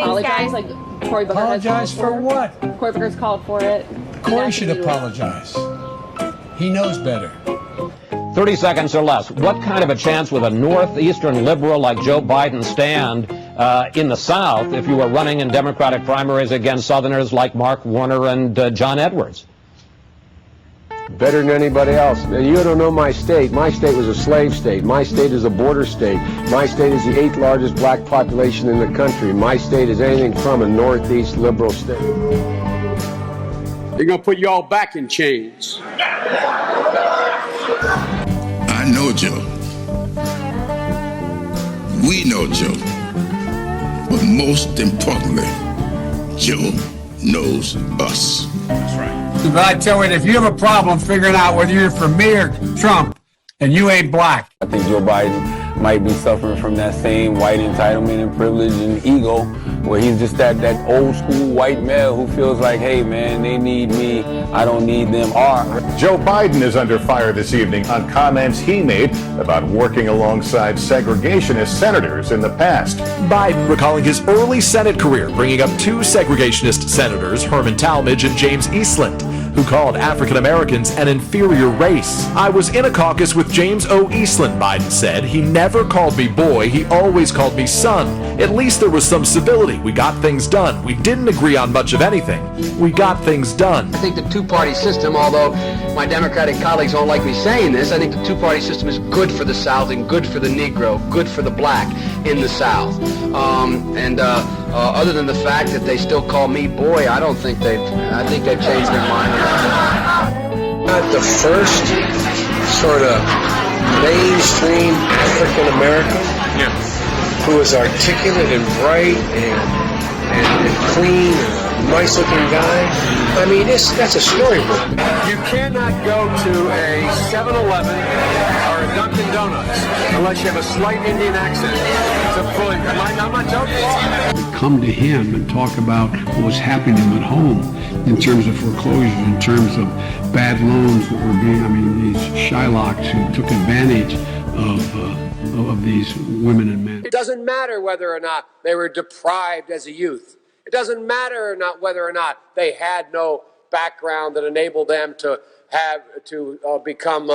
apologize, like Cory Booker Apologize for what? Cory Booker's called for it. Cory should apologize. He knows better. 30 seconds or less. What kind of a chance would a northeastern liberal like Joe Biden stand in the South if you were running in Democratic primaries against Southerners like Mark Warner and John Edwards? Better than anybody else. You don't know my state. My state was a slave state. My state is a border state. My state is the 8th largest black population in the country. My state is anything from a northeast liberal state. They're going to put you all back in chains. I know Joe. We know Joe. But most importantly, Joe knows us. That's right. But I tell you, if you have a problem figuring out whether you're for me or Trump, and you ain't black. I think Joe Biden might be suffering from that same white entitlement and privilege and ego, where he's just that old school white male who feels like, hey man, they need me, I don't need them. Joe Biden is under fire this evening on comments he made about working alongside segregationist senators in the past. Biden recalling his early Senate career, bringing up two segregationist senators, Herman Talmadge and James Eastland, who called African Americans an inferior race. I was in a caucus with James O. Eastland, Biden said. He never called me boy, he always called me son. At least there was some civility. We got things done. We didn't agree on much of anything. We got things done. I think the two-party system, although my Democratic colleagues don't like me saying this, I think the two-party system is good for the South and good for the Negro, good for the black in the South. Other than the fact that they still call me boy, I think they've changed their mind. Not the first sort of mainstream African American who is articulate and bright and clean, and nice looking guy. I mean, that's a storybook. You cannot go to a 7-Eleven or a Dunkin' Donuts unless you have a slight Indian accent. I'm not joking. Come to him and talk about what was happening at home in terms of foreclosures, in terms of bad loans that were being, these Shylocks who took advantage of these women and men. It doesn't matter whether or not they were deprived as a youth. It doesn't matter whether or not they had no background that enabled them to become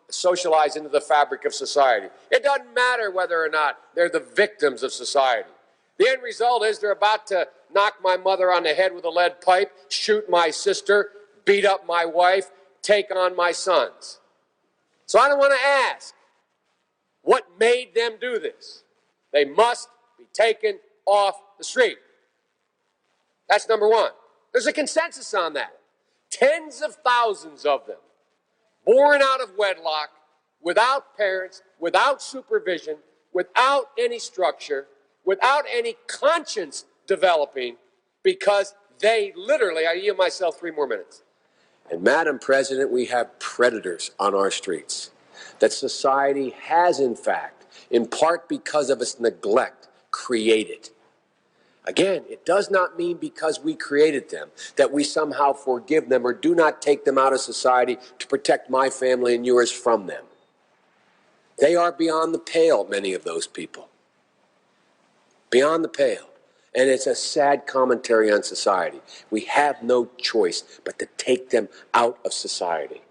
socialized into the fabric of society. It doesn't matter whether or not they're the victims of society. The end result is they're about to knock my mother on the head with a lead pipe, shoot my sister, beat up my wife, take on my sons. So I don't want to ask what made them do this. They must be taken off the street. That's number one. There's a consensus on that. Tens of thousands of them, born out of wedlock, without parents, without supervision, without any structure, without any conscience developing, because they literally, I yield myself 3 more minutes. And Madam President, we have predators on our streets that society has, in fact, in part because of its neglect, created. Again, it does not mean because we created them that we somehow forgive them or do not take them out of society to protect my family and yours from them. They are beyond the pale, many of those people. Beyond the pale. And it's a sad commentary on society. We have no choice but to take them out of society.